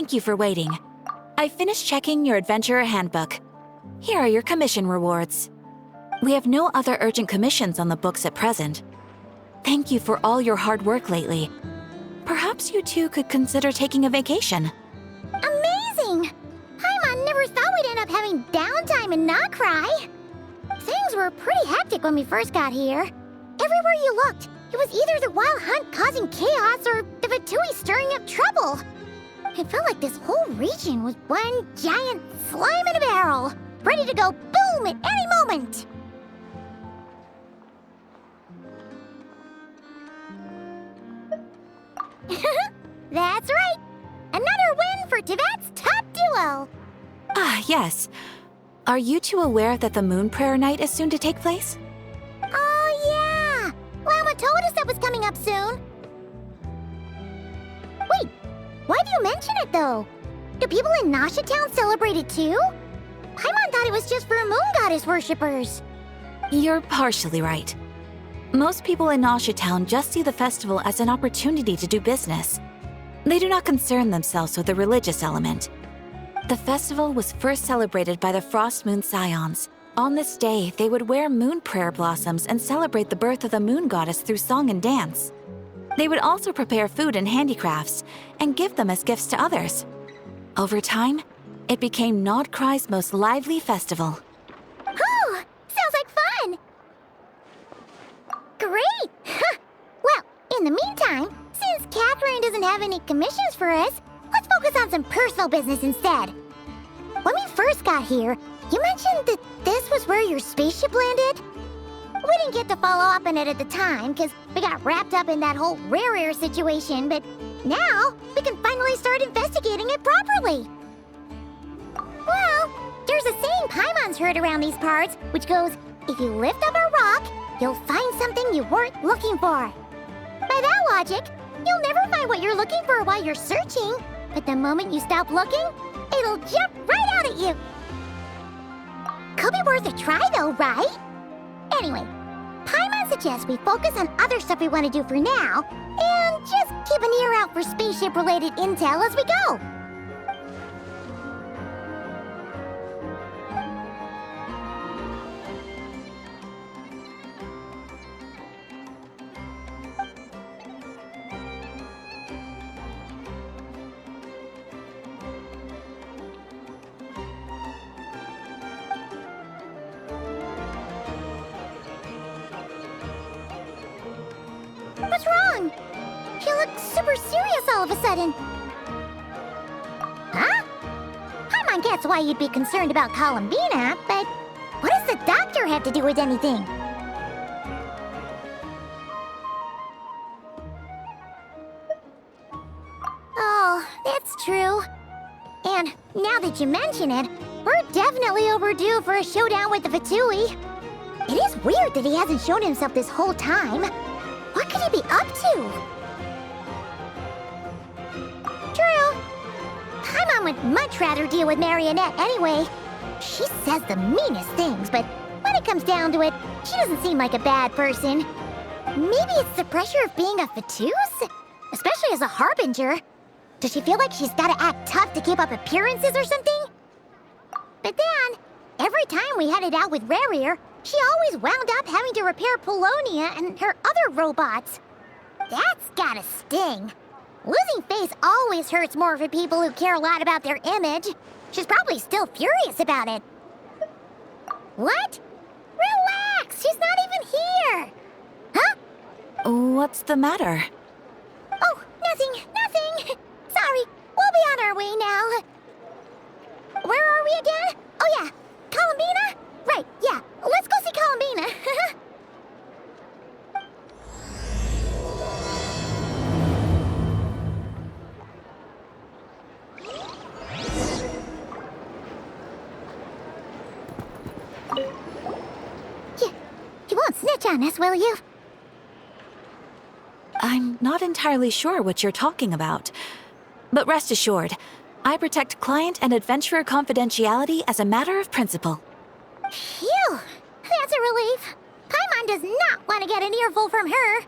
Thank you for waiting. I finished checking your adventurer handbook. Here are your commission rewards. We have no other urgent commissions on the books at present. Thank you for all your hard work lately. Perhaps you two could consider taking a vacation. Amazing! Paimon never thought we'd end up having downtime in Nocry. Things were pretty hectic when we first got here. Everywhere you looked, it was either the Wild Hunt causing chaos or the Fatui stirring up trouble. It felt like this whole region was one giant slime in a barrel, ready to go boom at any moment. That's right! Another win for Tibet's top duo! Ah, yes. Are you two aware that the Moon Prayer Night is soon to take place? Oh, yeah! Lama told us that was coming up soon. Wait, why do you mention it, though? Do people in Nasha Town celebrate it, too? Paimon thought it was just for Moon Goddess worshippers. You're partially right. Most people in Nasha Town just see the festival as an opportunity to do business. They do not concern themselves with the religious element. The festival was first celebrated by the Frost Moon Scions. On this day, they would wear moon prayer blossoms and celebrate the birth of the moon goddess through song and dance. They would also prepare food and handicrafts and give them as gifts to others. Over time, it became Nodcry's most lively festival. Oh, sounds like fun! Great! Well, in the meantime, since Catherine doesn't have any commissions for us, let's focus on some personal business instead. When we first got here, you mentioned that this was where your spaceship landed? We didn't get to follow up on it at the time, because we got wrapped up in that whole rare situation, but now we can finally start investigating it properly. Well, there's a saying Paimon's heard around these parts, which goes, if you lift up a rock, you'll find something you weren't looking for. By that logic, you'll never find what you're looking for while you're searching, but the moment you stop looking, it'll jump right out at you. Could be worth a try though, right? Anyway, Paimon suggests we focus on other stuff we want to do for now, and just keep an ear out for spaceship-related intel as we go. What's wrong? You look super serious all of a sudden. Huh? Paimon gets why you'd be concerned about Columbina, but what does the doctor have to do with anything? Oh, that's true. And now that you mention it, we're definitely overdue for a showdown with the Fatui. It is weird that he hasn't shown himself this whole time. What could he be up to? True. Paimon would much rather deal with Marionette anyway. She says the meanest things, but when it comes down to it, she doesn't seem like a bad person. Maybe it's the pressure of being a Fatuse? Especially as a Harbinger. Does she feel like she's gotta act tough to keep up appearances or something? But then, every time we headed out with Rarier, she always wound up having to repair Polonia and her other robots. That's gotta sting. Losing face always hurts more for people who care a lot about their image. She's probably still furious about it. What? Relax, she's not even here. Huh? What's the matter? Oh, nothing. Sorry, we'll be on our way now. Where are we again? Oh yeah, Columbina? Right, yeah, let's go see Columbina. You won't snitch on us, will you? I'm not entirely sure what you're talking about. But rest assured, I protect client and adventurer confidentiality as a matter of principle. Phew! That's a relief. Paimon does not want to get an earful from her.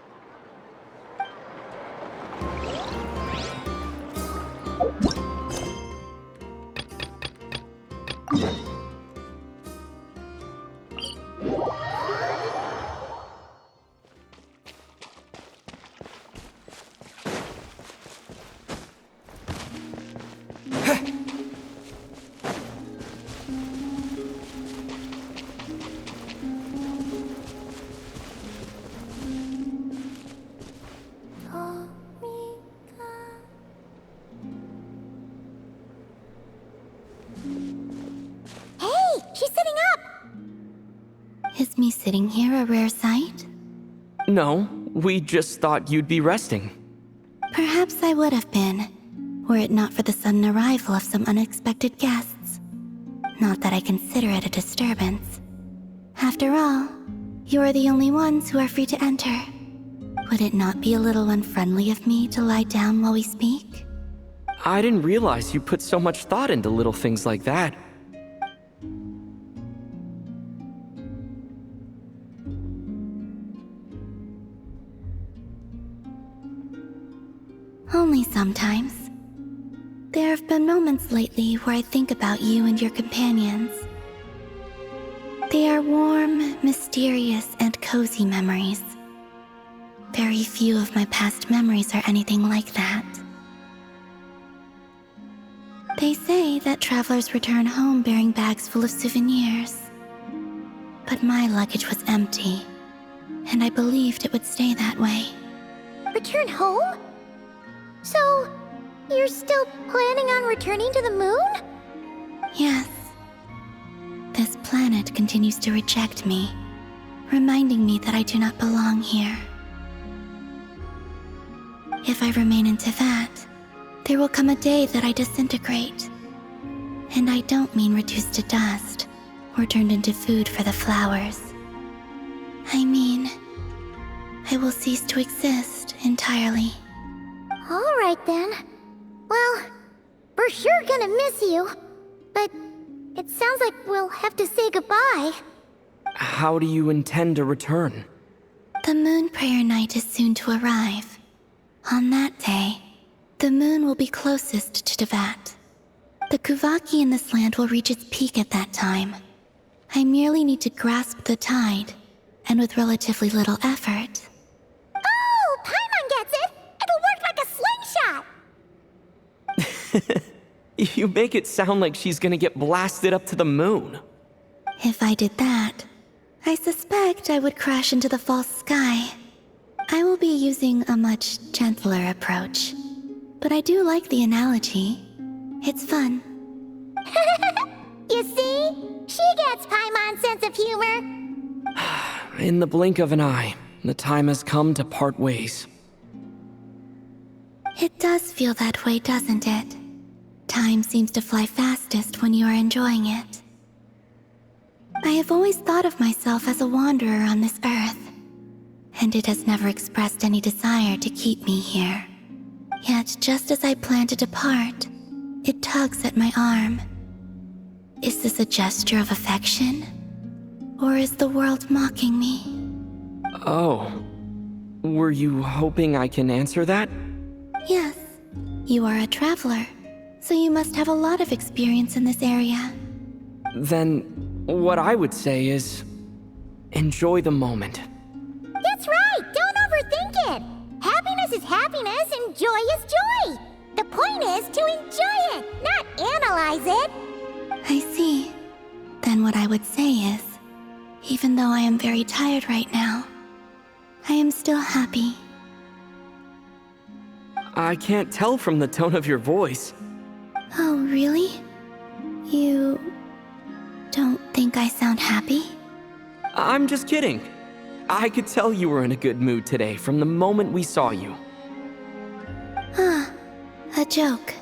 Is me sitting here a rare sight? No, we just thought you'd be resting. Perhaps I would have been, were it not for the sudden arrival of some unexpected guests. Not that I consider it a disturbance. After all, you are the only ones who are free to enter. Would it not be a little unfriendly of me to lie down while we speak? I didn't realize you put so much thought into little things like that. Only sometimes. There have been moments lately where I think about you and your companions. They are warm, mysterious, and cozy memories. Very few of my past memories are anything like that. They say that travelers return home bearing bags full of souvenirs. But my luggage was empty, and I believed it would stay that way. Return home? So, you're still planning on returning to the moon? Yes. This planet continues to reject me, reminding me that I do not belong here. If I remain in Teyvat, there will come a day that I disintegrate. And I don't mean reduced to dust or turned into food for the flowers. I mean, I will cease to exist entirely. All right then. Well, we're sure gonna miss you. But it sounds like we'll have to say goodbye. How do you intend to return? The moon prayer night is soon to arrive. On that day, the moon will be closest to Teyvat. The Kuvaki in this land will reach its peak at that time. I merely need to grasp the tide, and with relatively little effort. Oh, Paimon gets it! It'll work like a slingshot! You make it sound like she's gonna get blasted up to the moon. If I did that, I suspect I would crash into the false sky. I will be using a much gentler approach. But I do like the analogy. It's fun. You see? She gets Paimon's sense of humor. In the blink of an eye, the time has come to part ways. It does feel that way, doesn't it? Time seems to fly fastest when you are enjoying it. I have always thought of myself as a wanderer on this earth, and it has never expressed any desire to keep me here. Yet, just as I plan to depart, it tugs at my arm. Is this a gesture of affection? Or is the world mocking me? Oh. Were you hoping I can answer that? Yes. You are a traveler, so you must have a lot of experience in this area. Then, what I would say is, enjoy the moment. That's right! Don't overthink it! Happiness is happiness and joy is joy! The point is to enjoy it, not analyze it! I see. Then what I would say is, even though I am very tired right now, I am still happy. I can't tell from the tone of your voice. Oh, really? You don't think I sound happy? I'm just kidding. I could tell you were in a good mood today from the moment we saw you. Ah, a joke.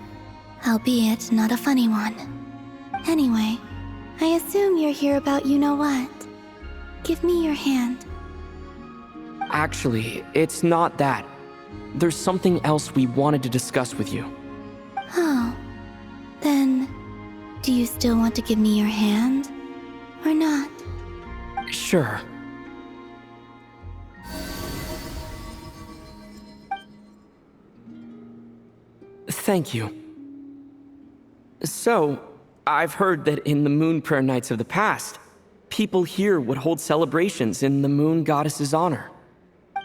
Albeit not a funny one. Anyway, I assume you're here about you-know-what. Give me your hand. Actually, it's not that. There's something else we wanted to discuss with you. Oh. Then, do you still want to give me your hand? Or not? Sure. Thank you. So, I've heard that in the moon prayer nights of the past, people here would hold celebrations in the moon goddess's honor.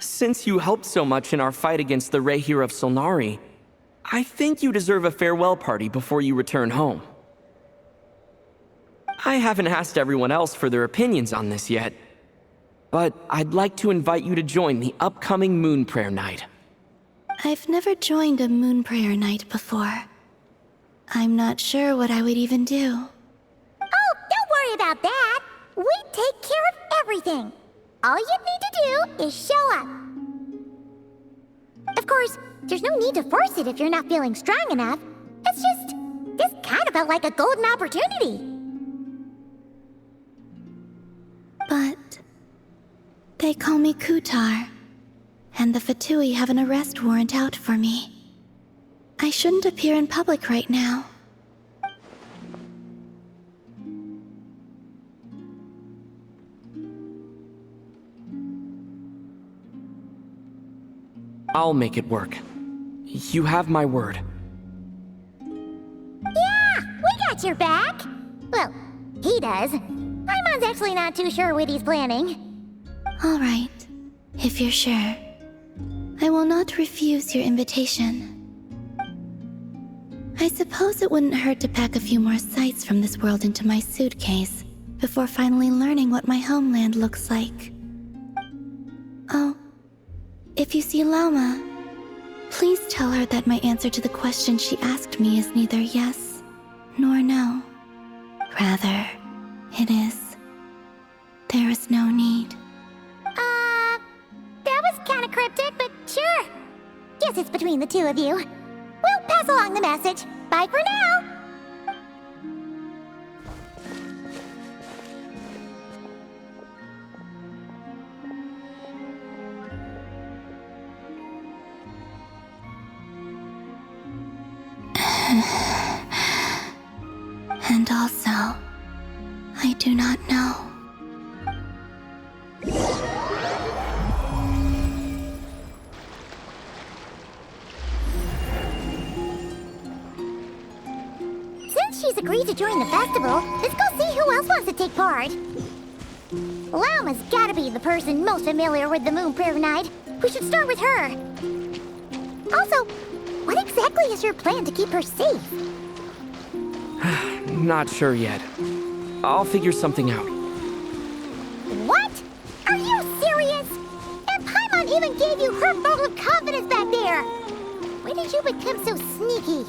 Since you helped so much in our fight against the Rehir of Solnari, I think you deserve a farewell party before you return home. I haven't asked everyone else for their opinions on this yet, but I'd like to invite you to join the upcoming moon prayer night. I've never joined a moon prayer night before. I'm not sure what I would even do. Oh, don't worry about that! We take care of everything. All you need to do is show up. Of course, there's no need to force it if you're not feeling strong enough. It's just, this kind of felt like a golden opportunity. But they call me Kutar, and the Fatui have an arrest warrant out for me. I shouldn't appear in public right now. I'll make it work. You have my word. Yeah, we got your back. Well, he does. Paimon's actually not too sure what he's planning. All right, if you're sure. I will not refuse your invitation. I suppose it wouldn't hurt to pack a few more sights from this world into my suitcase before finally learning what my homeland looks like. Oh, if you see Lauma, please tell her that my answer to the question she asked me is neither yes nor no. Rather, it is, there is no need. That was kinda cryptic, but sure. Guess it's between the two of you. We'll pass along the message. Bye for now. And also, I do not know. Since she's agreed to join the festival, let's go see who else wants to take part. Lauma's gotta be the person most familiar with the Moon Prayer Night. We should start with her. Also, what exactly is your plan to keep her safe? Not sure yet. I'll figure something out. What? Are you serious? And Paimon even gave you her vote of confidence back there! When did you become so sneaky?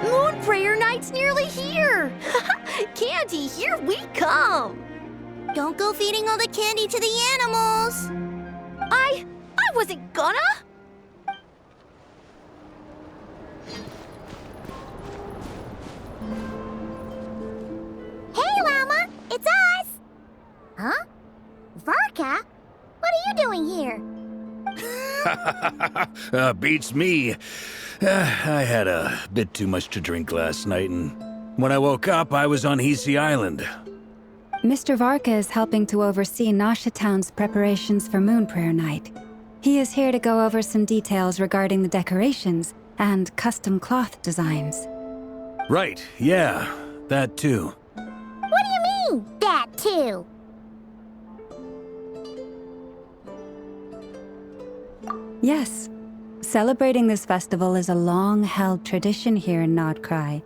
Moon Prayer Night's nearly here! Candy, here we come! Don't go feeding all the candy to the animals! I wasn't gonna! Hey, Llama! It's us! Huh? Varka? What are you doing here? Beats me. I had a bit too much to drink last night, and when I woke up, I was on Hisi Island. Mr. Varka is helping to oversee Nasha Town's preparations for Moon Prayer Night. He is here to go over some details regarding the decorations and custom cloth designs. Right, yeah, that too. What do you mean, that too? Yes, celebrating this festival is a long-held tradition here in Nodcry.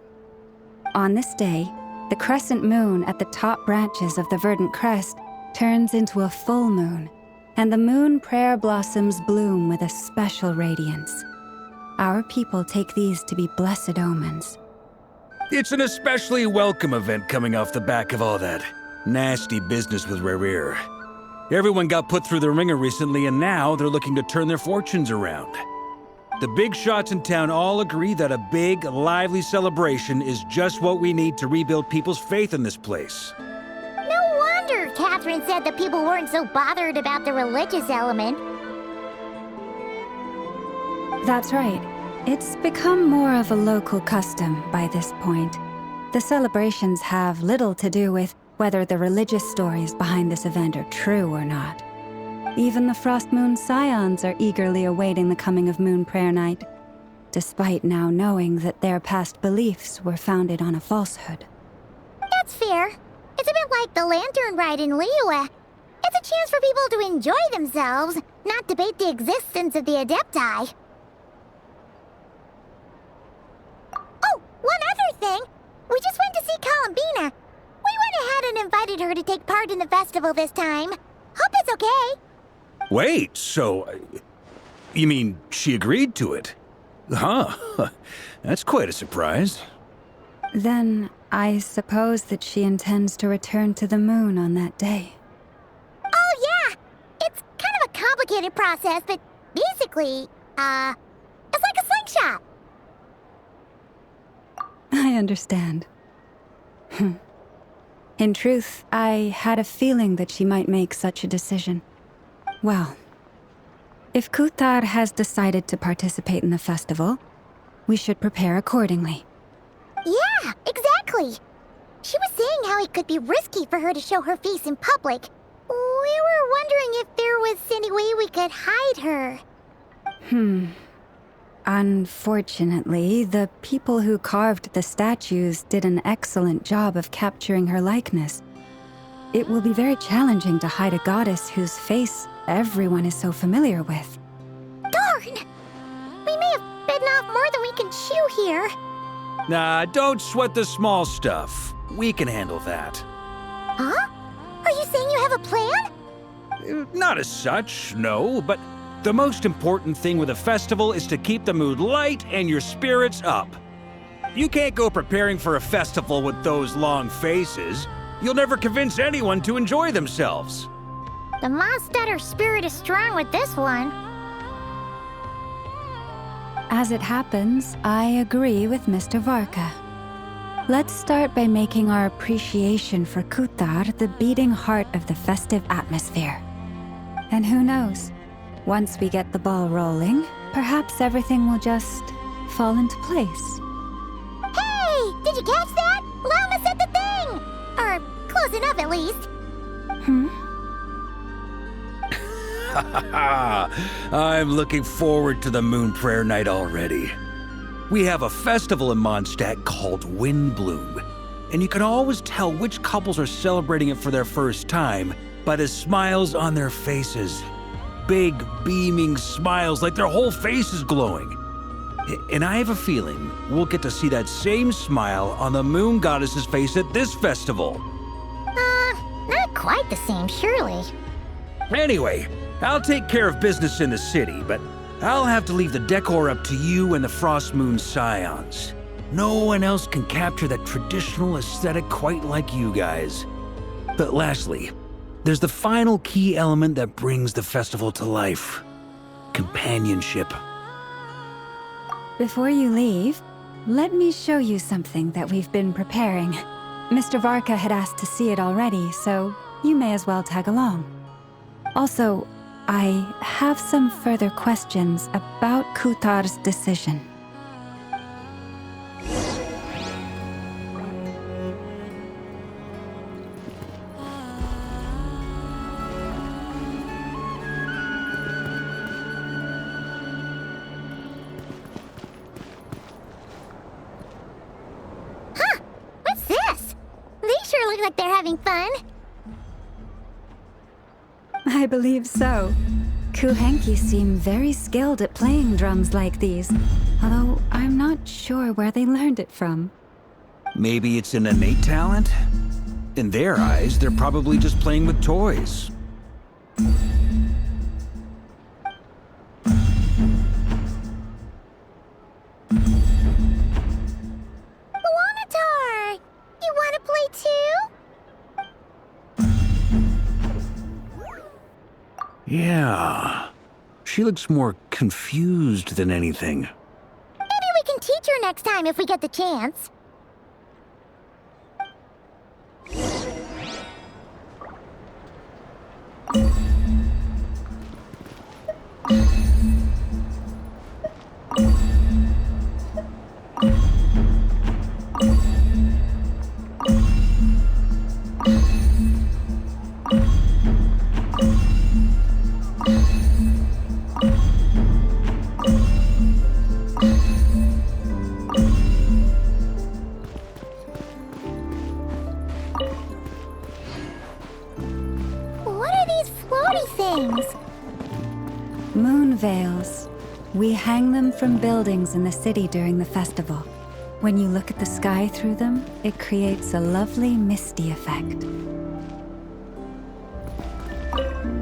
On this day, the crescent moon at the top branches of the verdant crest turns into a full moon, and the moon prayer blossoms bloom with a special radiance. Our people take these to be blessed omens. It's an especially welcome event coming off the back of all that nasty business with Rare. Everyone got put through the ringer recently, and now they're looking to turn their fortunes around. The big shots in town all agree that a big, lively celebration is just what we need to rebuild people's faith in this place. No wonder Catherine said the people weren't so bothered about the religious element. That's right. It's become more of a local custom by this point. The celebrations have little to do with whether the religious stories behind this event are true or not. Even the Frost Moon Scions are eagerly awaiting the coming of Moon Prayer Night. despite now knowing that their past beliefs were founded on a falsehood. That's fair. It's a bit like the lantern ride in Liyue. It's a chance for people to enjoy themselves, not debate the existence of the Adepti. Oh, one other thing. We just went to see Columbina. We went ahead and invited her to take part in the festival this time. Hope it's okay. Wait, so... you mean she agreed to it? Huh. That's quite a surprise. Then I suppose that she intends to return to the moon on that day. Oh, yeah. It's kind of a complicated process, but basically, it's like a slingshot. I understand. In truth, I had a feeling that she might make such a decision. Well, if Kuthar has decided to participate in the festival, we should prepare accordingly. Yeah, exactly. She was saying how it could be risky for her to show her face in public. We were wondering if there was any way we could hide her. Unfortunately, the people who carved the statues did an excellent job of capturing her likeness. It will be very challenging to hide a goddess whose face everyone is so familiar with. Darn! We may have bitten off more than we can chew here. Nah, don't sweat the small stuff. We can handle that. Huh? Are you saying you have a plan? Not as such, no, but the most important thing with a festival is to keep the mood light and your spirits up. You can't go preparing for a festival with those long faces. You'll never convince anyone to enjoy themselves. The Mondstatter spirit is strong with this one. As it happens, I agree with Mr. Varka. Let's start by making our appreciation for Kuthar the beating heart of the festive atmosphere. And who knows? Once we get the ball rolling, perhaps everything will just fall into place. Hey! Did you catch that? Lama said the thing! Or close enough, at least. I'm looking forward to the Moon Prayer Night already. We have a festival in Mondstadt called Windbloom, and you can always tell which couples are celebrating it for their first time by the smiles on their faces. Big, beaming smiles like their whole face is glowing. And I have a feeling we'll get to see that same smile on the Moon Goddess's face at this festival. Not quite the same, surely. Anyway, I'll take care of business in the city, but I'll have to leave the decor up to you and the Frost Moon Scions. No one else can capture that traditional aesthetic quite like you guys. But lastly, there's the final key element that brings the festival to life. Companionship. Before you leave, let me show you something that we've been preparing. Mr. Varka had asked to see it already, so you may as well tag along. Also, I have some further questions about Kuthar's decision. What's this? They sure look like they're having fun. I believe so. Kuhenki seem very skilled at playing drums like these, although I'm not sure where they learned it from. Maybe it's an innate talent? In their eyes, they're probably just playing with toys. Wanatar! You want to play too? Yeah. She looks more confused than anything. Maybe we can teach her next time if we get the chance. things? Moon veils. We hang them from buildings in the city during the festival. When you look at the sky through them, it creates a lovely misty effect.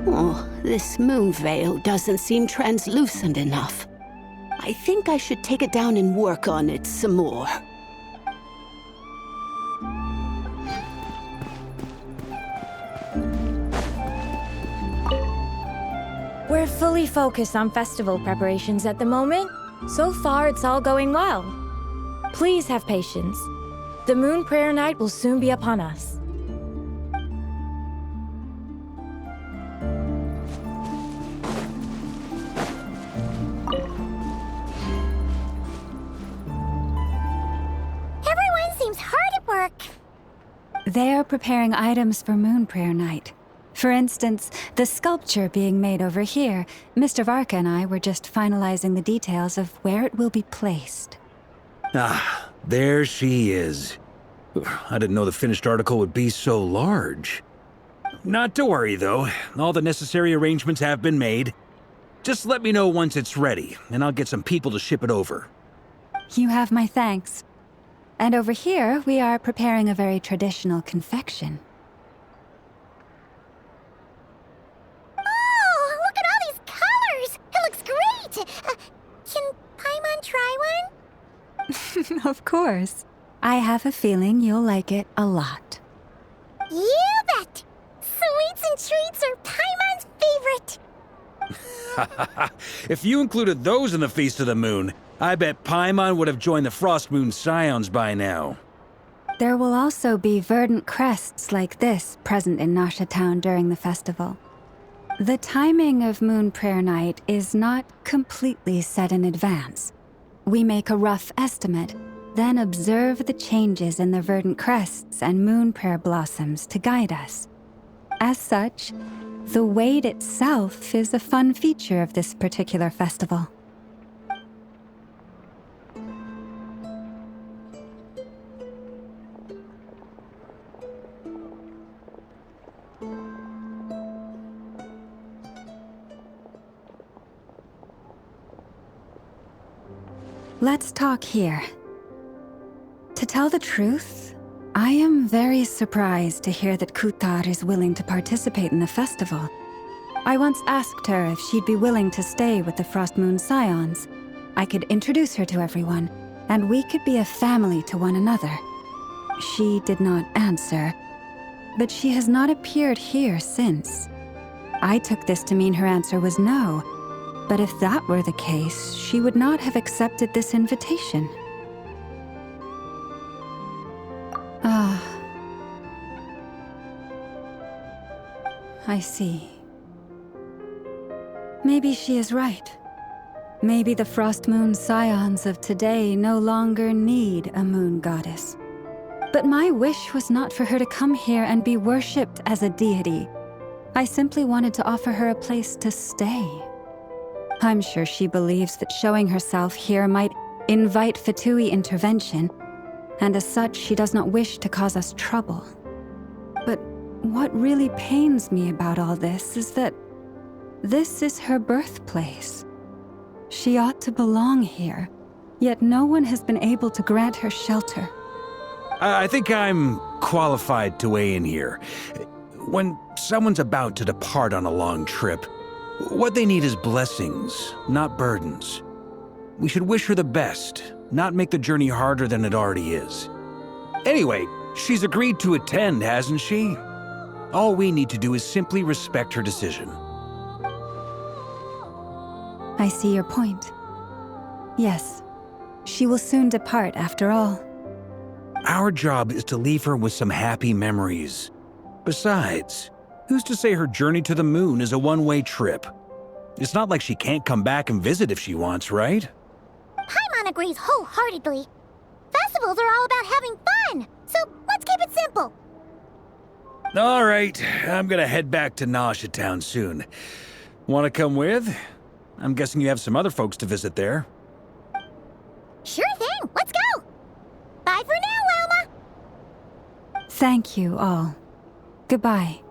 Oh, this moon veil doesn't seem translucent enough. I think I should take it down and work on it some more. We're fully focused on festival preparations at the moment. So far, it's all going well. Please have patience. The Moon Prayer Night will soon be upon us. Everyone seems hard at work. They are preparing items for Moon Prayer Night. For instance, the sculpture being made over here, Mr. Varka and I were just finalizing the details of where it will be placed. Ah, there she is. I didn't know the finished article would be so large. Not to worry, though. All the necessary arrangements have been made. Just let me know once it's ready, and I'll get some people to ship it over. You have my thanks. And over here, we are preparing a very traditional confection. Oh, look at all these colors! It looks great! Can Paimon try one? Of course. I have a feeling you'll like it a lot. You bet! Sweets and treats are Paimon's favorite! If you included those in the Feast of the Moon, I bet Paimon would have joined the Frost Moon Scions by now. There will also be verdant crests like this present in Nasha Town during the festival. The timing of Moon Prayer Night is not completely set in advance. We make a rough estimate, then observe the changes in the verdant crests and moon prayer blossoms to guide us. As such, the wait itself is a fun feature of this particular festival. Let's talk here. To tell the truth, I am very surprised to hear that Kutar is willing to participate in the festival. I once asked her if she'd be willing to stay with the Frost Moon Scions. I could introduce her to everyone, and we could be a family to one another. She did not answer, but she has not appeared here since. I took this to mean her answer was no. But if that were the case, she would not have accepted this invitation. Ah. I see. Maybe she is right. Maybe the Frost Moon Scions of today no longer need a moon goddess. But my wish was not for her to come here and be worshipped as a deity. I simply wanted to offer her a place to stay. I'm sure she believes that showing herself here might invite Fatui intervention, and as such, she does not wish to cause us trouble. But what really pains me about all this is that this is her birthplace. She ought to belong here, yet no one has been able to grant her shelter. I think I'm qualified to weigh in here. When someone's about to depart on a long trip, what they need is blessings, not burdens. We should wish her the best, not make the journey harder than it already is. Anyway, she's agreed to attend, hasn't she? All we need to do is simply respect her decision. I see your point. Yes, she will soon depart after all. Our job is to leave her with some happy memories. Besides, who's to say her journey to the moon is a one-way trip? It's not like she can't come back and visit if she wants, right? Paimon agrees wholeheartedly. Festivals are all about having fun, so let's keep it simple. All right, I'm gonna head back to Nasha Town soon. Wanna come with? I'm guessing you have some other folks to visit there. Sure thing, let's go. Bye for now, Wilma. Thank you all. Goodbye.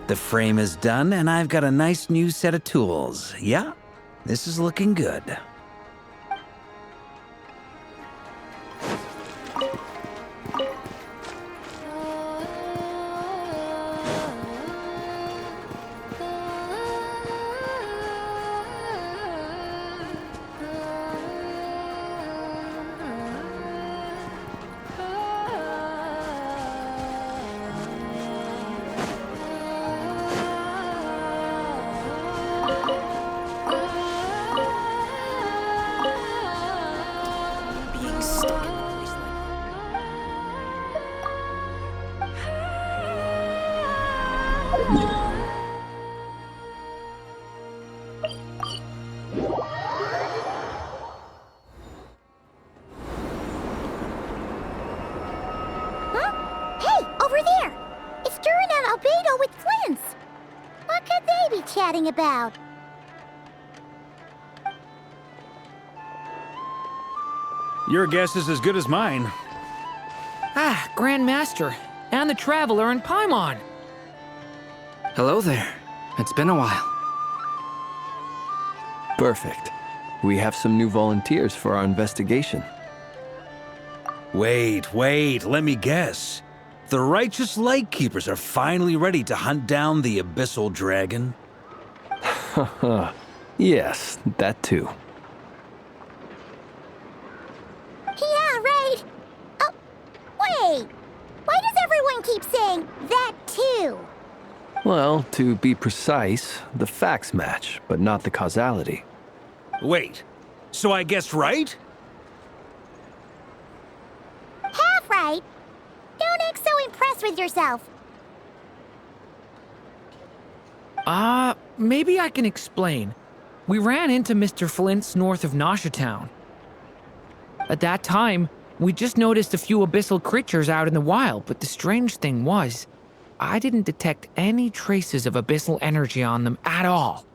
The frame is done, and I've got a nice new set of tools. Yeah, this is looking good. Chatting about? Your guess is as good as mine. Ah, Grand Master, and the Traveler in Paimon. Hello there. It's been a while. Perfect. We have some new volunteers for our investigation. Wait, let me guess. The righteous Lightkeepers are finally ready to hunt down the Abyssal Dragon? Yes, that too. Yeah, right. Oh, wait. Why does everyone keep saying that too? Well, to be precise, the facts match, but not the causality. Wait, so I guessed right? Half right. Don't act so impressed with yourself. Maybe I can explain. We ran into Mr. Flint's north of Nosha Town. At that time, we just noticed a few abyssal creatures out in the wild, but the strange thing was, I didn't detect any traces of abyssal energy on them at all.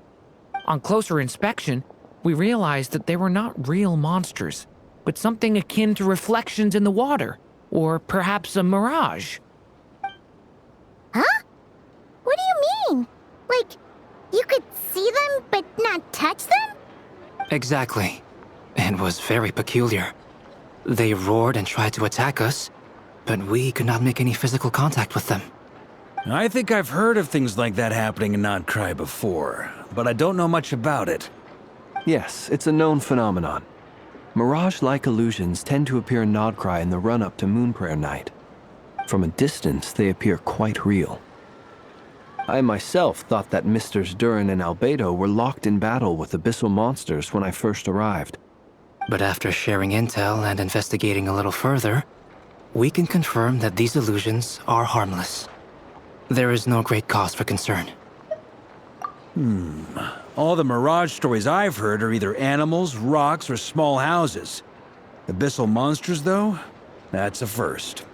On closer inspection, we realized that they were not real monsters, but something akin to reflections in the water, or perhaps a mirage. Huh? What do you mean? Like, you could see them but not touch them? Exactly. It was very peculiar. They roared and tried to attack us, but we could not make any physical contact with them. I think I've heard of things like that happening in Notcry before, but I don't know much about it. Yes, it's a known phenomenon. Mirage-like illusions tend to appear in Notcry in the run-up to Moonprayer Night. From a distance, they appear quite real. I myself thought that Misters Durin and Albedo were locked in battle with abyssal monsters when I first arrived. But after sharing intel and investigating a little further, we can confirm that these illusions are harmless. There is no great cause for concern. All the Mirage stories I've heard are either animals, rocks, or small houses. Abyssal monsters, though? That's a first.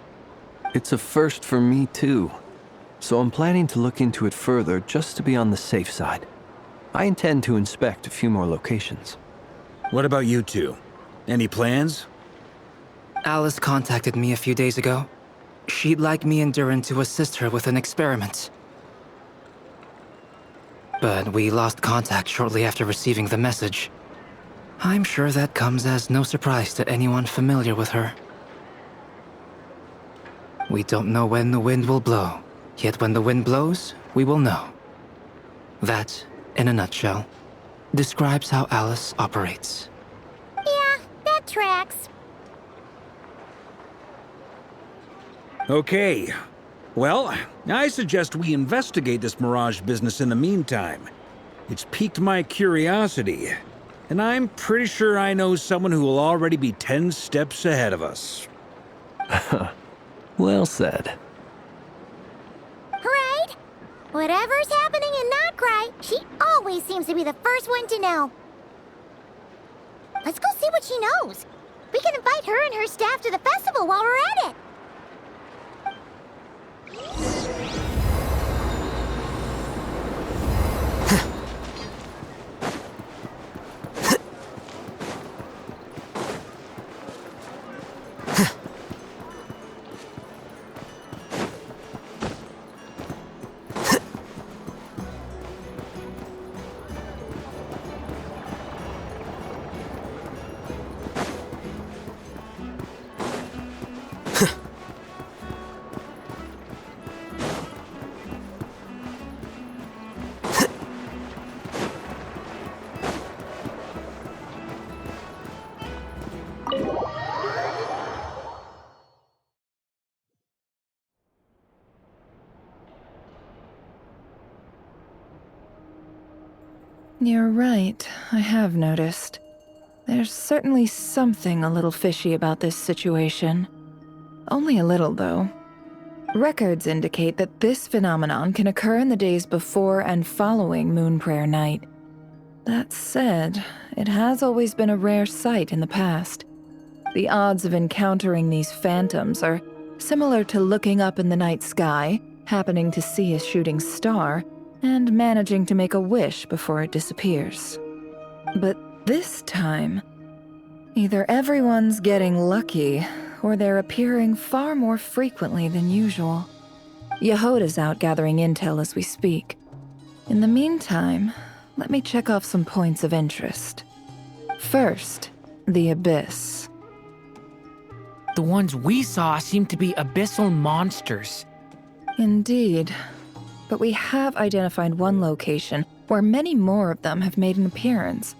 It's a first for me, too. So I'm planning to look into it further just to be on the safe side. I intend to inspect a few more locations. What about you two? Any plans? Alice contacted me a few days ago. She'd like me and Durin to assist her with an experiment. But we lost contact shortly after receiving the message. I'm sure that comes as no surprise to anyone familiar with her. We don't know when the wind will blow, yet when the wind blows, we will know. That, in a nutshell, describes how Alice operates. Yeah, that tracks. Okay. Well, I suggest we investigate this Mirage business in the meantime. It's piqued my curiosity, and I'm pretty sure I know someone who will already be 10 steps ahead of us. Well said. Right? Whatever's happening in Notcry, she always seems to be the first one to know. Let's go see what she knows. We can invite her and her staff to the festival while we're at it. You're right, I have noticed. There's certainly something a little fishy about this situation. Only a little, though. Records indicate that this phenomenon can occur in the days before and following Moon Prayer Night. That said, it has always been a rare sight in the past. The odds of encountering these phantoms are similar to looking up in the night sky, happening to see a shooting star, and managing to make a wish before it disappears. But this time, either everyone's getting lucky, or they're appearing far more frequently than usual. Yehoda's out gathering intel as we speak. In the meantime, let me check off some points of interest. First, the Abyss. The ones we saw seem to be abyssal monsters. Indeed. But we have identified one location where many more of them have made an appearance.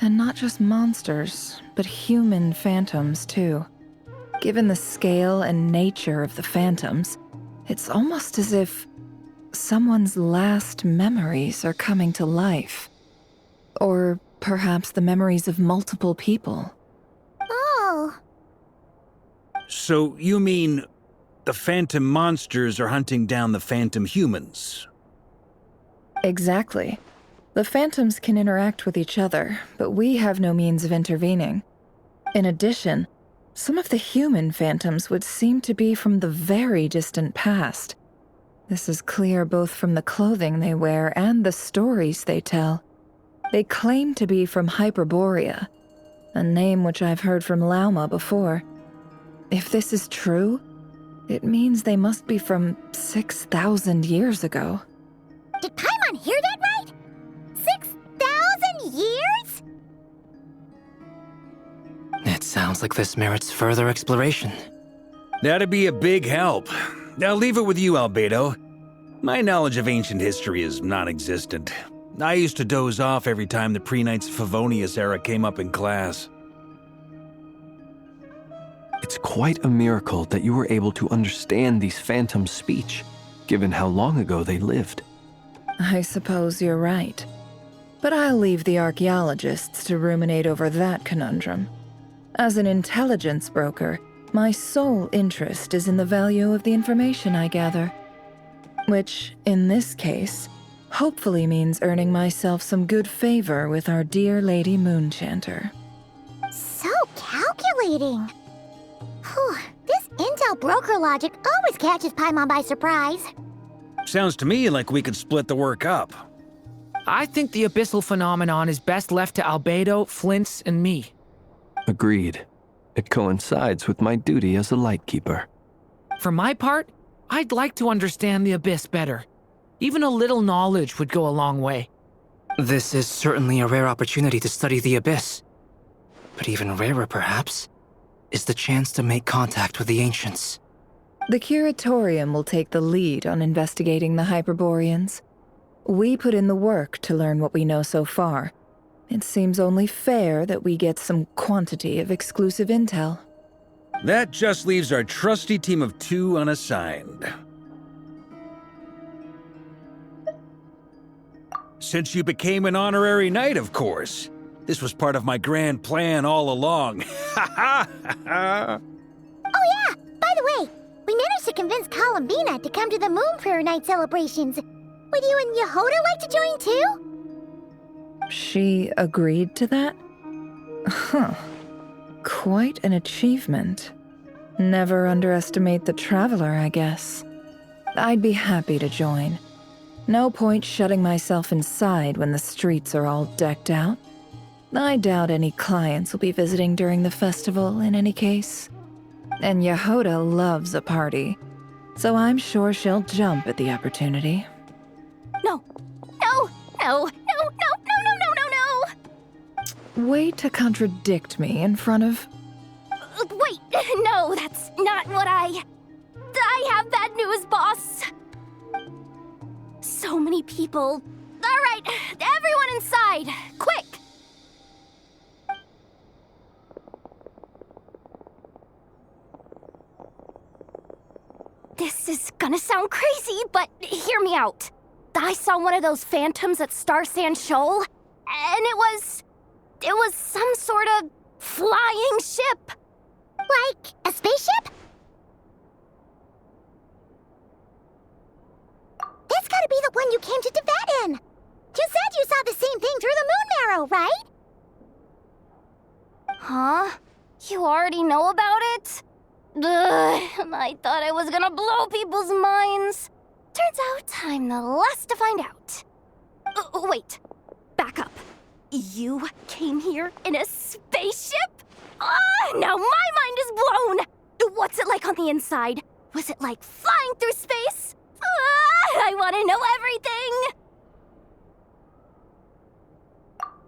And not just monsters, but human phantoms too. Given the scale and nature of the phantoms, it's almost as if someone's last memories are coming to life. Or perhaps the memories of multiple people. Oh. So you mean the phantom monsters are hunting down the phantom humans? Exactly. The phantoms can interact with each other, but we have no means of intervening. In addition, some of the human phantoms would seem to be from the very distant past. This is clear both from the clothing they wear and the stories they tell. They claim to be from Hyperborea, a name which I've heard from Lauma before. If this is true, it means they must be from 6,000 years ago. Did Paimon hear that right? 6,000 years? It sounds like this merits further exploration. That'd be a big help. I'll leave it with you, Albedo. My knowledge of ancient history is non-existent. I used to doze off every time the pre-Knights of Favonius era came up in class. It's quite a miracle that you were able to understand these phantoms' speech, given how long ago they lived. I suppose you're right. But I'll leave the archaeologists to ruminate over that conundrum. As an intelligence broker, my sole interest is in the value of the information I gather. Which, in this case, hopefully means earning myself some good favor with our dear Lady Moonchanter. So calculating. Whew, this intel broker logic always catches Paimon by surprise. Sounds to me like we could split the work up. I think the abyssal phenomenon is best left to Albedo, Flints, and me. Agreed. It coincides with my duty as a lightkeeper. For my part, I'd like to understand the abyss better. Even a little knowledge would go a long way. This is certainly a rare opportunity to study the abyss. But even rarer, perhaps, is the chance to make contact with the ancients. The Curatorium will take the lead on investigating the Hyperboreans. We put in the work to learn what we know so far. It seems only fair that we get some quantity of exclusive intel. That just leaves our trusty team of 2 unassigned. Since you became an honorary knight, of course. This was part of my grand plan all along. Ha ha ha! Oh yeah, by the way, we managed to convince Columbina to come to the Moon Prayer Night celebrations. Would you and Yehoda like to join too? She agreed to that? Huh. Quite an achievement. Never underestimate the traveler, I guess. I'd be happy to join. No point shutting myself inside when the streets are all decked out. I doubt any clients will be visiting during the festival in any case. And Yehoda loves a party, so I'm sure she'll jump at the opportunity. No, no, no, no, no, no, no, no, no, no! Way to contradict me in front of... Wait, no, that's not what I have bad news, boss. So many people. All right, everyone inside, quick! This is gonna sound crazy, but hear me out. I saw one of those phantoms at Star Sand Shoal, it was some sort of flying ship. Like a spaceship? That's gotta be the one you came to Tibet in. You said you saw the same thing through the moon marrow, right? Huh? You already know about it? Ugh, I thought I was gonna blow people's minds. Turns out I'm the last to find out. Wait, back up. You came here in a spaceship? Now my mind is blown! What's it like on the inside? Was it like flying through space? I want to know everything!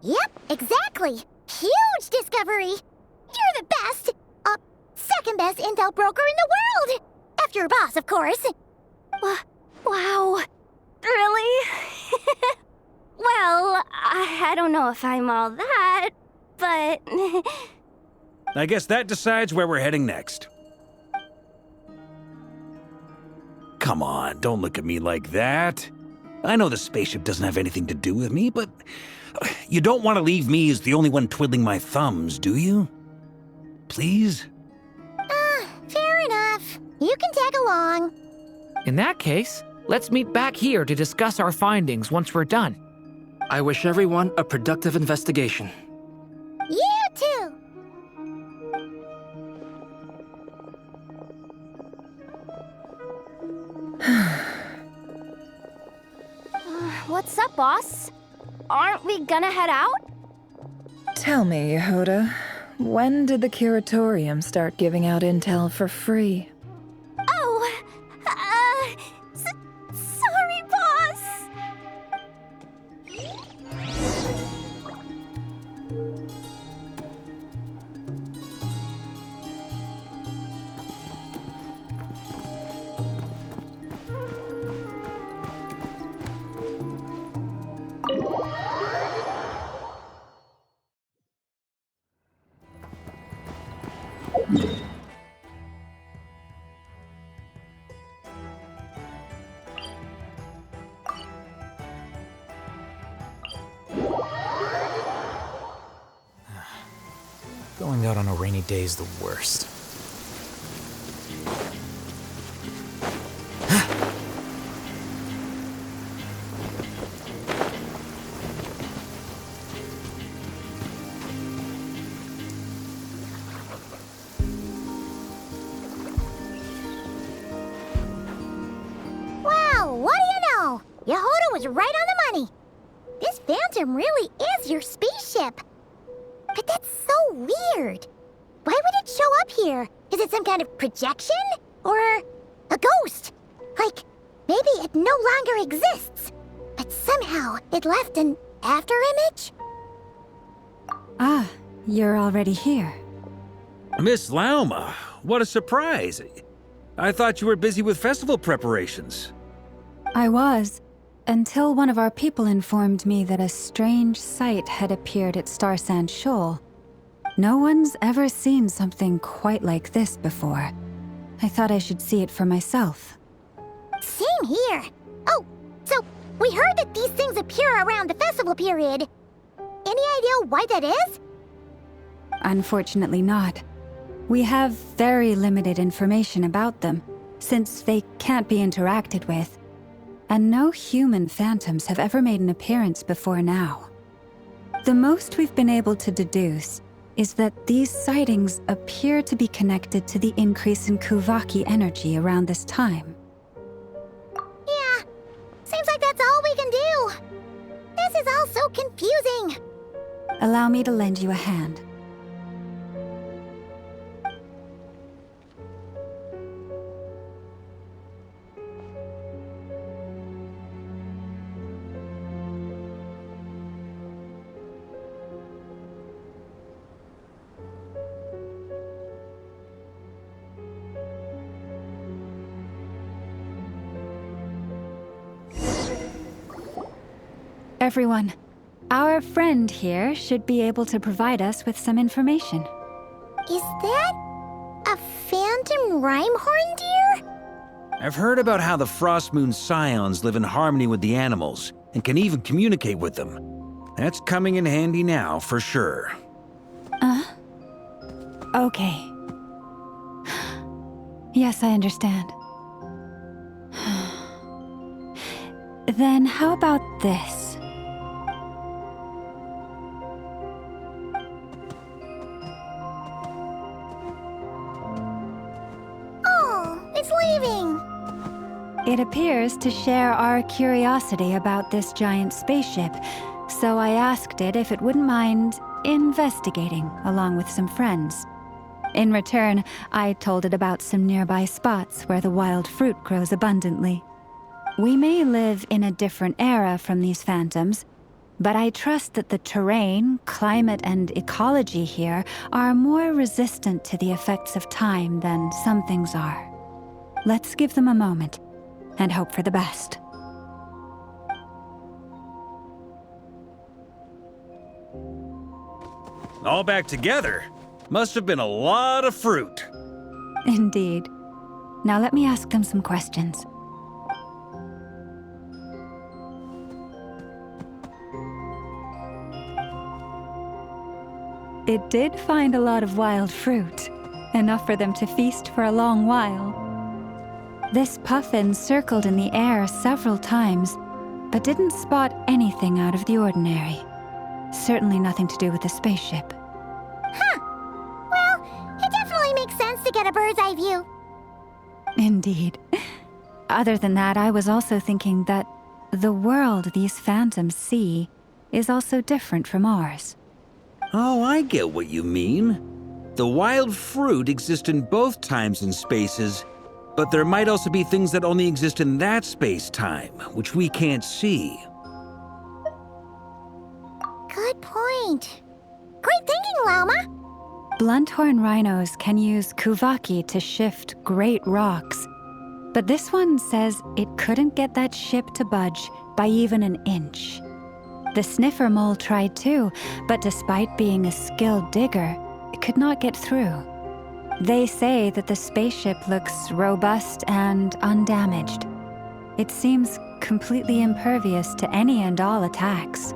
Yep, exactly. Huge discovery. You're the best, second best intel broker in the world. After your boss, of course. Wow. Really? Well, I don't know if I'm all that, but... I guess that decides where we're heading next. Come on, don't look at me like that. I know the spaceship doesn't have anything to do with me, but you don't want to leave me as the only one twiddling my thumbs, do you? Please? Fair enough. You can tag along. In that case, let's meet back here to discuss our findings once we're done. I wish everyone a productive investigation. You too. What's up, boss? Aren't we gonna head out? Tell me, Yehuda, when did the curatorium start giving out intel for free? Oh, sorry, boss. Going out on a rainy day is the worst. Wow, what do you know? Yehuda was right on the money. This Phantom really is your spaceship. But that's so weird. Why would it show up here? Is it some kind of projection? Or a ghost? Like, maybe it no longer exists, but somehow it left an afterimage? Ah, you're already here. Miss Lauma, what a surprise. I thought you were busy with festival preparations. I was, until one of our people informed me that a strange sight had appeared at Starsand Shoal. No one's ever seen something quite like this before. I thought I should see it for myself. Same here. Oh, so we heard that these things appear around the festival period. Any idea why that is? Unfortunately not. We have very limited information about them, since they can't be interacted with. And no human phantoms have ever made an appearance before now. The most we've been able to deduce is that these sightings appear to be connected to the increase in Kuvaki energy around this time. Yeah, seems like that's all we can do. This is all so confusing. Allow me to lend you a hand. Everyone, our friend here should be able to provide us with some information. Is that a phantom rhymehorn deer? I've heard about how the Frost Moon Scions live in harmony with the animals and can even communicate with them. That's coming in handy now, for sure. Okay. Yes, I understand. Then how about this? Oh, it's leaving. It appears to share our curiosity about this giant spaceship, so I asked it if it wouldn't mind investigating along with some friends. In return, I told it about some nearby spots where the wild fruit grows abundantly. We may live in a different era from these phantoms, but I trust that the terrain, climate, and ecology here are more resistant to the effects of time than some things are. Let's give them a moment and hope for the best. All back together? Must have been a lot of fruit. Indeed. Now let me ask them some questions. It did find a lot of wild fruit, enough for them to feast for a long while. This puffin circled in the air several times, but didn't spot anything out of the ordinary. Certainly nothing to do with the spaceship. Huh. Well, it definitely makes sense to get a bird's eye view. Indeed. Other than that, I was also thinking that the world these phantoms see is also different from ours. Oh, I get what you mean. The wild fruit exist in both times and spaces, but there might also be things that only exist in that space-time, which we can't see. Good point. Great thinking, Llama. Blunthorn rhinos can use kuvaki to shift great rocks, but this one says it couldn't get that ship to budge by even an inch. The sniffer mole tried too, but despite being a skilled digger, it could not get through. They say that the spaceship looks robust and undamaged. It seems completely impervious to any and all attacks.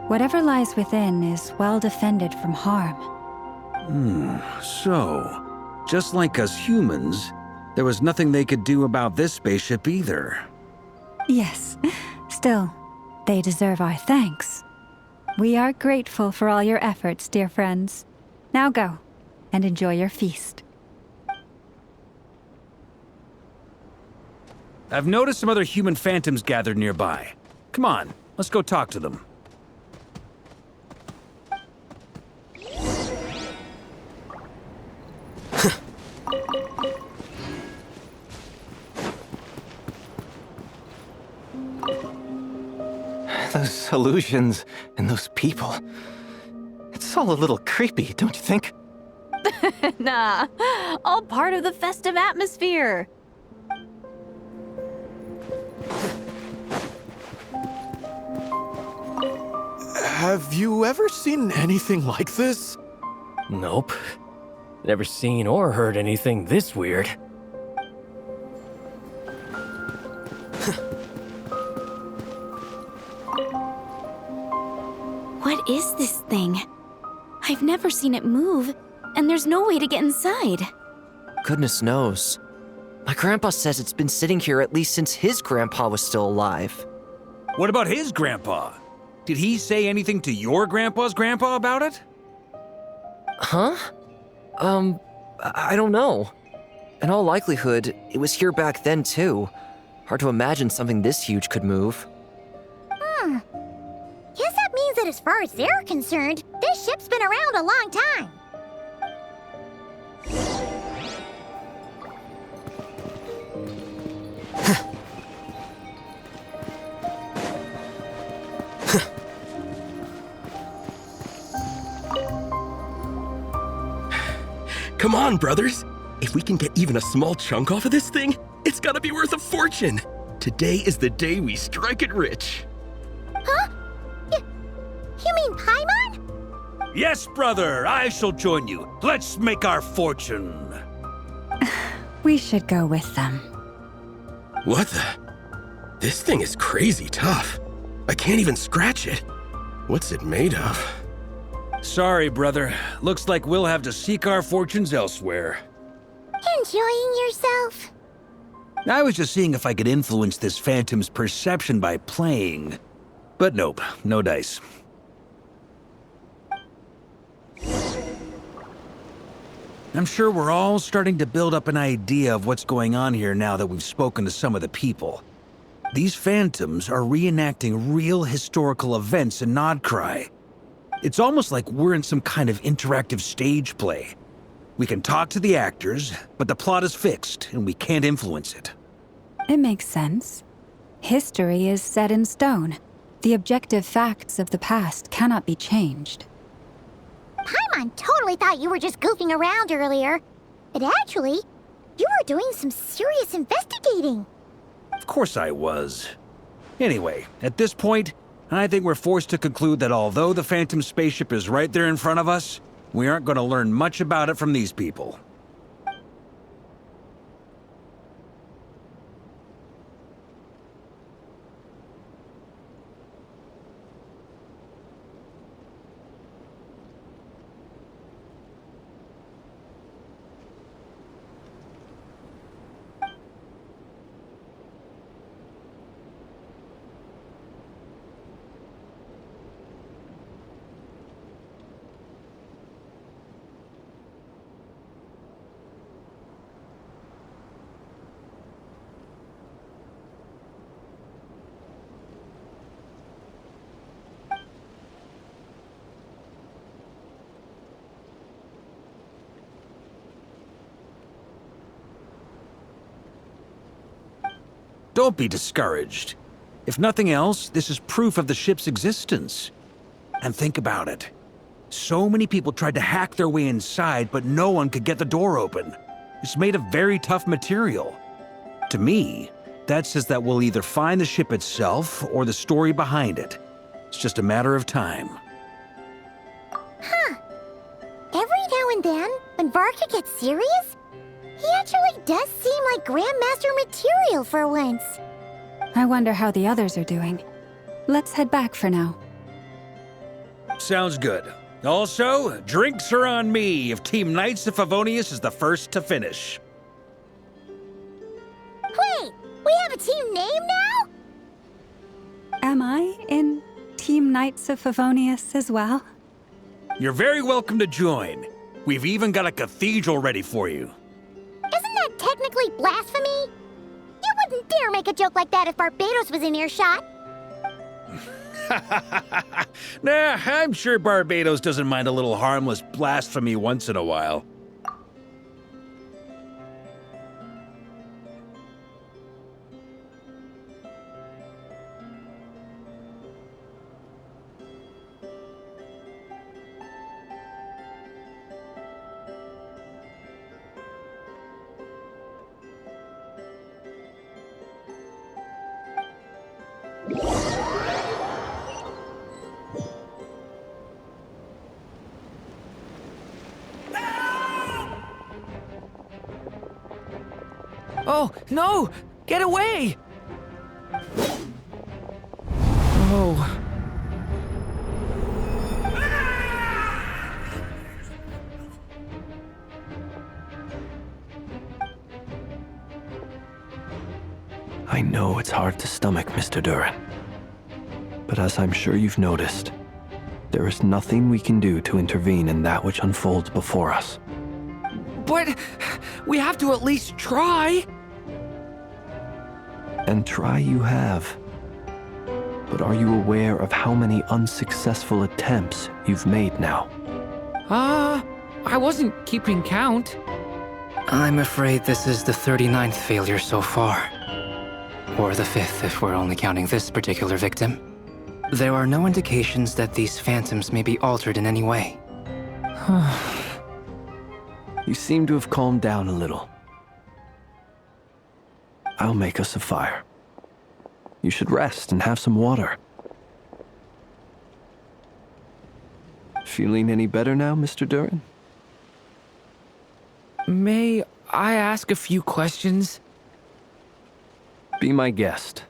Whatever lies within is well defended from harm. So, just like us humans, there was nothing they could do about this spaceship either. Yes, still, they deserve our thanks. We are grateful for all your efforts, dear friends. Now go, and enjoy your feast. I've noticed some other human phantoms gathered nearby. Come on, let's go talk to them. Those illusions and those people. It's all a little creepy, don't you think? Nah, all part of the festive atmosphere. Have you ever seen anything like this? Nope. Never seen or heard anything this weird. What is this thing? I've never seen it move, and there's no way to get inside. Goodness knows. My grandpa says it's been sitting here at least since his grandpa was still alive. What about his grandpa? Did he say anything to your grandpa's grandpa about it? Huh? I don't know. In all likelihood, it was here back then too. Hard to imagine something this huge could move. Guess that means that as far as they're concerned, this ship's been around a long time. Come on, brothers. If we can get even a small chunk off of this thing, it's gotta be worth a fortune. Today is the day we strike it rich. Huh? You mean Paimon? Yes, brother, I shall join you. Let's make our fortune. We should go with them. What the? This thing is crazy tough. I can't even scratch it. What's it made of? Sorry, brother. Looks like we'll have to seek our fortunes elsewhere. Enjoying yourself? I was just seeing if I could influence this phantom's perception by playing. But nope, no dice. I'm sure we're all starting to build up an idea of what's going on here now that we've spoken to some of the people. These phantoms are reenacting real historical events in Nodcry. It's almost like we're in some kind of interactive stage play. We can talk to the actors, but the plot is fixed, and we can't influence it. It makes sense. History is set in stone. The objective facts of the past cannot be changed. Paimon totally thought you were just goofing around earlier. But actually, you were doing some serious investigating. Of course I was. Anyway, at this point, I think we're forced to conclude that although the Phantom spaceship is right there in front of us, we aren't going to learn much about it from these people. Don't be discouraged. If nothing else, this is proof of the ship's existence. And think about it. So many people tried to hack their way inside, but no one could get the door open. It's made of very tough material. To me, that says that we'll either find the ship itself or the story behind it. It's just a matter of time. Huh. Every now and then, when Varka gets serious, he actually does seem like Grandmaster material for once. I wonder how the others are doing. Let's head back for now. Sounds good. Also, drinks are on me if Team Knights of Favonius is the first to finish. Wait, we have a team name now? Am I in Team Knights of Favonius as well? You're very welcome to join. We've even got a cathedral ready for you. Isn't that technically blasphemy? You wouldn't dare make a joke like that if Barbados was in earshot. Nah, I'm sure Barbados doesn't mind a little harmless blasphemy once in a while. Oh, no! Get away! Oh. I know it's hard to stomach, Mr. Duran. But as I'm sure you've noticed, there is nothing we can do to intervene in that which unfolds before us. But we have to at least try. And try you have. But are you aware of how many unsuccessful attempts you've made now? I wasn't keeping count. I'm afraid this is the 39th failure so far. Or the 5th if we're only counting this particular victim. There are no indications that these phantoms may be altered in any way. You seem to have calmed down a little. I'll make us a fire. You should rest and have some water. Feeling any better now, Mr. Duran? May I ask a few questions? Be my guest.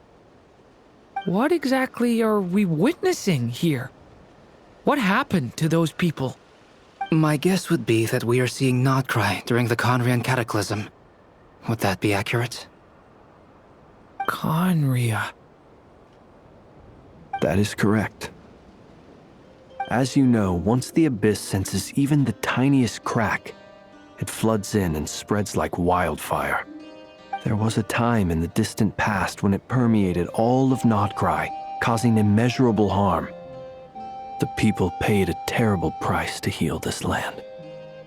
What exactly are we witnessing here? What happened to those people? My guess would be that we are seeing Nodcry during the Conrian Cataclysm. Would that be accurate? Conria. That is correct. As you know, once the Abyss senses even the tiniest crack, it floods in and spreads like wildfire. There was a time in the distant past when it permeated all of Nodcry, causing immeasurable harm. The people paid a terrible price to heal this land.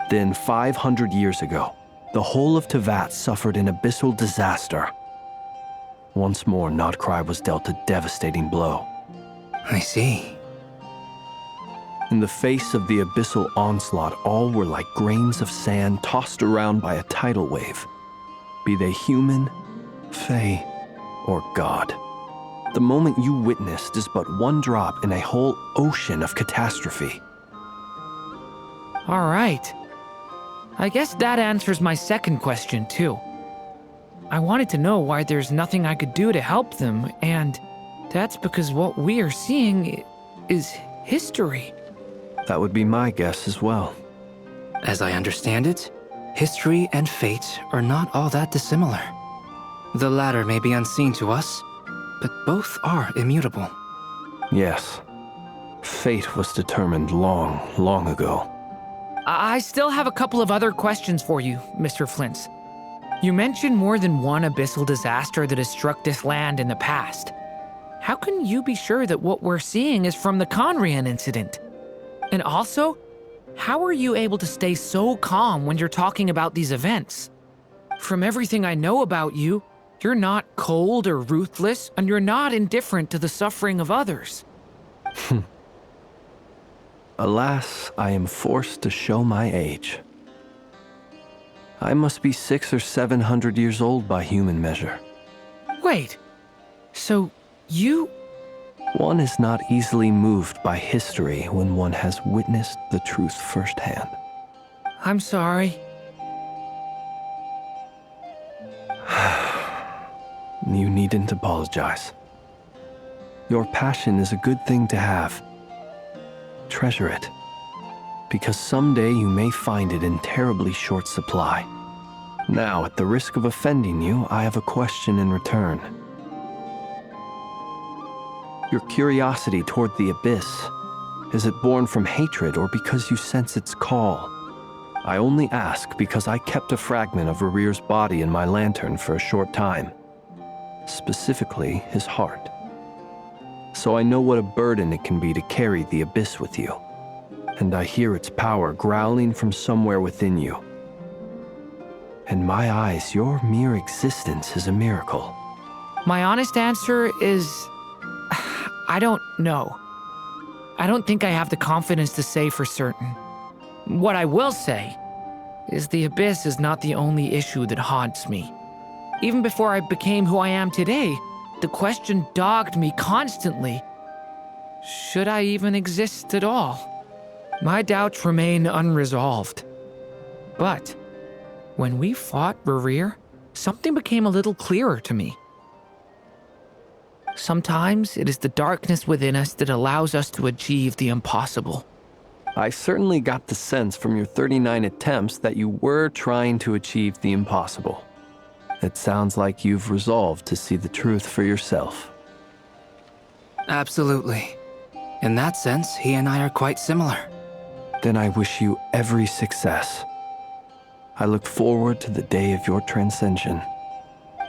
Then, 500 years ago, the whole of Teyvat suffered an abyssal disaster. Once more, Nodcry was dealt a devastating blow. I see. In the face of the abyssal onslaught, all were like grains of sand tossed around by a tidal wave, be they human, fae, or god. The moment you witnessed is but one drop in a whole ocean of catastrophe. All right. I guess that answers my second question, too. I wanted to know why there's nothing I could do to help them, and that's because what we are seeing is history. That would be my guess as well. As I understand it, history and fate are not all that dissimilar. The latter may be unseen to us, but both are immutable. Yes. Fate was determined long, long ago. I still have a couple of other questions for you, Mr. Flint's. You mentioned more than one abyssal disaster that has struck this land in the past. How can you be sure that what we're seeing is from the Conrian incident? And also, how are you able to stay so calm when you're talking about these events? From everything I know about you, you're not cold or ruthless, and you're not indifferent to the suffering of others. Alas, I am forced to show my age. I must be 600 or 700 years old by human measure. Wait, so you... One is not easily moved by history when one has witnessed the truth firsthand. I'm sorry. You needn't apologize. Your passion is a good thing to have. Treasure it, because someday you may find it in terribly short supply. Now, at the risk of offending you, I have a question in return. Your curiosity toward the Abyss, is it born from hatred or because you sense its call? I only ask because I kept a fragment of Rarir's body in my lantern for a short time. Specifically, his heart. So I know what a burden it can be to carry the Abyss with you. And I hear its power growling from somewhere within you. In my eyes, your mere existence is a miracle. My honest answer is... I don't know. I don't think I have the confidence to say for certain. What I will say is the Abyss is not the only issue that haunts me. Even before I became who I am today, the question dogged me constantly. Should I even exist at all? My doubts remain unresolved. But when we fought Rarir, something became a little clearer to me. Sometimes it is the darkness within us that allows us to achieve the impossible. I certainly got the sense from your 39 attempts that you were trying to achieve the impossible. It sounds like you've resolved to see the truth for yourself. Absolutely. In that sense, he and I are quite similar. Then I wish you every success. I look forward to the day of your transcension.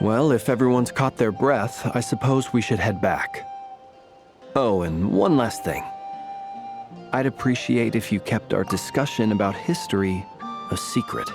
Well, if everyone's caught their breath, I suppose we should head back. Oh, and one last thing. I'd appreciate if you kept our discussion about history a secret.